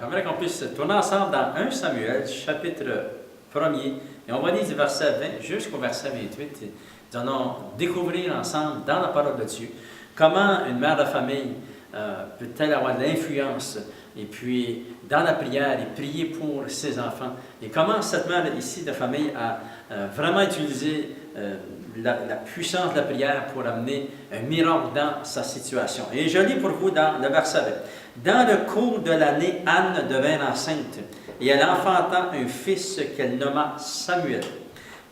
J'aimerais qu'on puisse tourner ensemble dans 1 Samuel, chapitre 1er, et on va lire du verset 20 jusqu'au verset 28. Nous allons découvrir ensemble, dans la parole de Dieu, comment une mère de famille peut-elle avoir de l'influence, et puis dans la prière, et prier pour ses enfants, et comment cette mère ici de famille a vraiment utilisé la puissance de la prière pour amener un miracle dans sa situation. Et je lis pour vous dans le verset 20. Dans le cours de l'année, Anne devint enceinte, et elle enfanta un fils qu'elle nomma Samuel.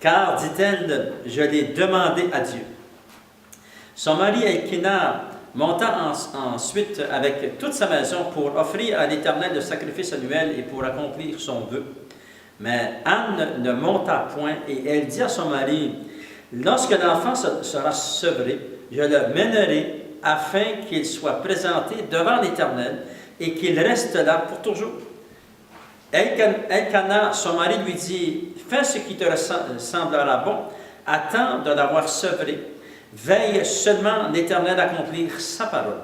Car, dit-elle, je l'ai demandé à Dieu. Son mari Elkina monta ensuite avec toute sa maison pour offrir à l'Éternel le sacrifice annuel et pour accomplir son vœu. Mais Anne ne monta point, et elle dit à son mari, « Lorsque l'enfant sera sevré, je le mènerai afin qu'il soit présenté devant l'Éternel et qu'il reste là pour toujours. » Elkana, son mari, lui dit, « Fais ce qui te semblera bon, attends de l'avoir sevré, veille seulement l'Éternel accomplir sa parole. »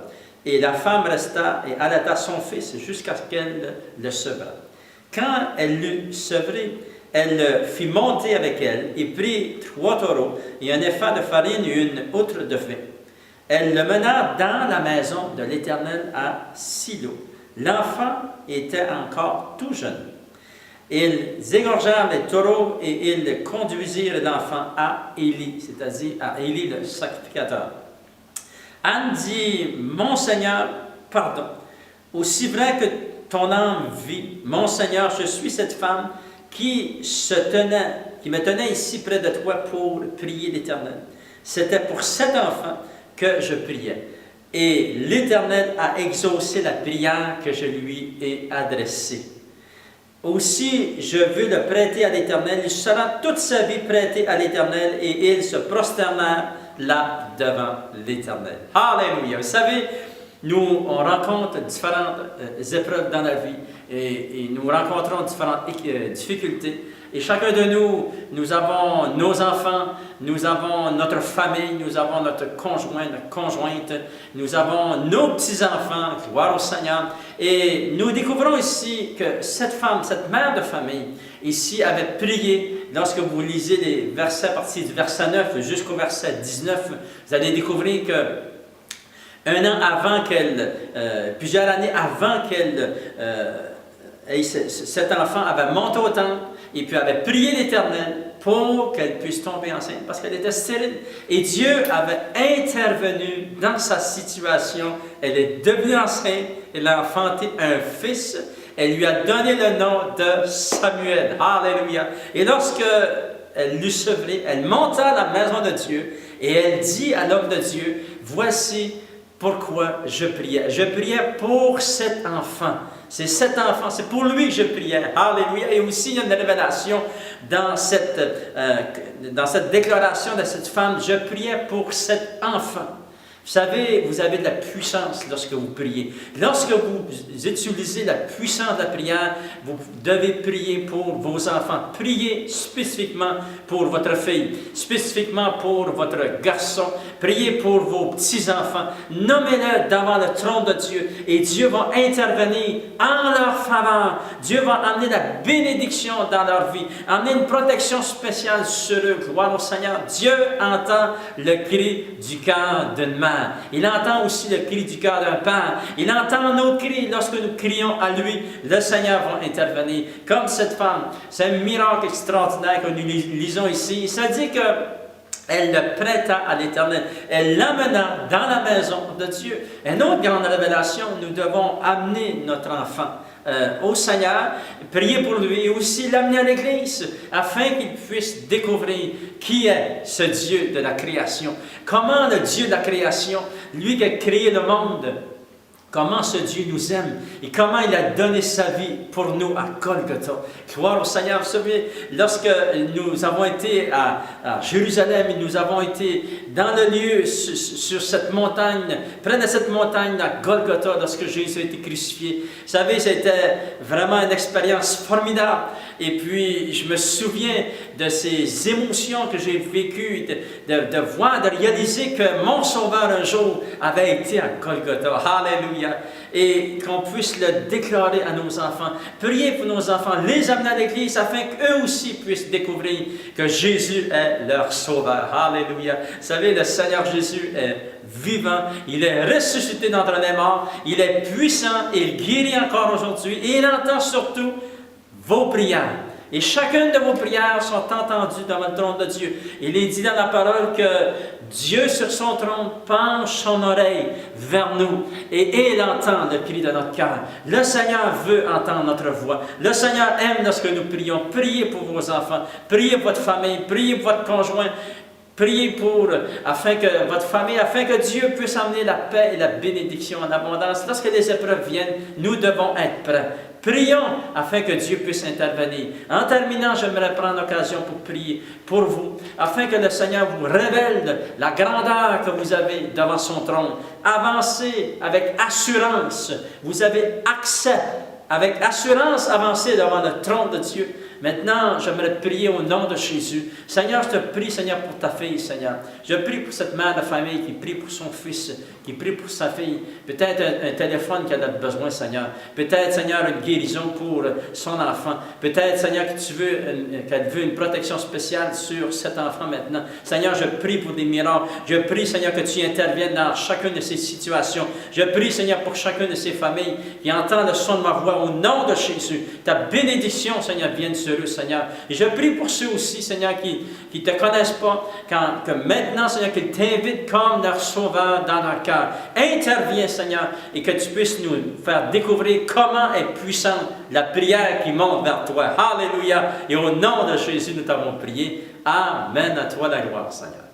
Et la femme resta et allaita son fils jusqu'à ce qu'elle le sevra. Quand elle l'eut sevré, elle le fit monter avec elle et prit 3 taureaux et un épha de farine et une outre de vin. Elle le mena dans la maison de l'Éternel à Silo. L'enfant était encore tout jeune. Ils égorgèrent les taureaux et ils conduisirent l'enfant à Élie, c'est-à-dire à Élie le sacrificateur. Anne dit, « Mon Seigneur, pardon, aussi vrai que ton âme vit, mon Seigneur, je suis cette femme qui me tenait ici près de toi pour prier l'Éternel. C'était pour cet enfant que je priais. Et l'Éternel a exaucé la prière que je lui ai adressée. Aussi, je veux le prêter à l'Éternel. Il sera toute sa vie prêté à l'Éternel et il se prosternèrent là devant l'Éternel. » Alléluia! Vous savez, nous, on rencontre différentes épreuves dans la vie et nous rencontrons différentes difficultés. Et chacun de nous, nous avons nos enfants, nous avons notre famille, nous avons notre conjoint, notre conjointe, nous avons nos petits-enfants, gloire au Seigneur. Et nous découvrons ici que cette femme, cette mère de famille, ici avait prié. Lorsque vous lisez les versets à partir du verset 9 jusqu'au verset 19, vous allez découvrir que plusieurs années avant cet enfant avait monté au temple et puis avait prié l'Éternel pour qu'elle puisse tomber enceinte parce qu'elle était stérile. Et Dieu avait intervenu dans sa situation. Elle est devenue enceinte, elle a enfanté un fils. Elle lui a donné le nom de Samuel. Alléluia. Et lorsque elle l'eut sevré, elle monta à la maison de Dieu et elle dit à l'homme de Dieu, « Voici pourquoi je priais. Je priais pour cet enfant. C'est cet enfant, c'est pour lui que je priais. » Alléluia. Et aussi, il y a une révélation dans cette déclaration de cette femme. Je priais pour cet enfant. Vous savez, vous avez de la puissance lorsque vous priez. Lorsque vous utilisez la puissance de la prière, vous devez prier pour vos enfants. Priez spécifiquement pour votre fille, spécifiquement pour votre garçon. Priez pour vos petits-enfants. Nommez-les devant le trône de Dieu et Dieu va intervenir en leur faveur. Dieu va amener la bénédiction dans leur vie, amener une protection spéciale sur eux. Gloire au Seigneur. Dieu entend le cri du cœur d'une mère. Il entend aussi le cri du cœur d'un père. Il entend nos cris lorsque nous crions à lui. Le Seigneur va intervenir. Comme cette femme, c'est un miracle extraordinaire que nous lisons ici. Ça dit que elle le prêta à l'Éternel. Elle l'amena dans la maison de Dieu. Une autre grande révélation, nous devons amener notre enfant au Seigneur, prier pour lui et aussi l'amener à l'Église afin qu'il puisse découvrir qui est ce Dieu de la création. Comment le Dieu de la création, lui qui a créé le monde, comment ce Dieu nous aime et comment il a donné sa vie pour nous à Golgotha. Gloire au Seigneur. Vous savez, lorsque nous avons été à Jérusalem et nous avons été dans le lieu sur cette montagne, près de cette montagne à Golgotha, lorsque Jésus a été crucifié, vous savez, c'était vraiment une expérience formidable. Et puis, je me souviens de ces émotions que j'ai vécues, de voir, de réaliser que mon Sauveur un jour avait été à Golgotha. Alléluia. Alléluia. Et qu'on puisse le déclarer à nos enfants. Priez pour nos enfants, les amener à l'Église afin qu'eux aussi puissent découvrir que Jésus est leur Sauveur. Alléluia. Vous savez, le Seigneur Jésus est vivant. Il est ressuscité d'entre les morts. Il est puissant. Il guérit encore aujourd'hui. Et il entend surtout vos prières. Et chacune de vos prières sont entendues devant le trône de Dieu. Il est dit dans la parole que Dieu sur son trône penche son oreille vers nous et il entend le cri de notre cœur. Le Seigneur veut entendre notre voix. Le Seigneur aime lorsque nous prions. Priez pour vos enfants, priez pour votre famille, priez pour votre conjoint. Priez afin que votre famille, afin que Dieu puisse amener la paix et la bénédiction en abondance. Lorsque les épreuves viennent, nous devons être prêts. Prions afin que Dieu puisse intervenir. En terminant, j'aimerais prendre l'occasion pour prier pour vous, afin que le Seigneur vous révèle la grandeur que vous avez devant son trône. Avancez avec assurance. Vous avez accès avec assurance, avancez devant le trône de Dieu. Maintenant, j'aimerais prier au nom de Jésus. Seigneur, je te prie, Seigneur, pour ta fille, Seigneur. Je prie pour cette mère de famille qui prie pour son fils, qui prie pour sa fille. Peut-être un téléphone qu'elle a besoin, Seigneur. Peut-être, Seigneur, une guérison pour son enfant. Peut-être, Seigneur, qu'elle veut une protection spéciale sur cet enfant maintenant. Seigneur, je prie pour des miracles. Je prie, Seigneur, que tu interviennes dans chacune de ces situations. Je prie, Seigneur, pour chacune de ces familles qui entendent le son de ma voix au nom de Jésus. Ta bénédiction, Seigneur, vienne sur eux, Seigneur. Et je prie pour ceux aussi, Seigneur, qui ne te connaissent pas, que maintenant, Seigneur, qu'ils t'invitent comme leur sauveur dans leur cœur. Interviens, Seigneur, et que tu puisses nous faire découvrir comment est puissante la prière qui monte vers toi. Alléluia. Et au nom de Jésus, nous t'avons prié. Amen. À toi la gloire, Seigneur.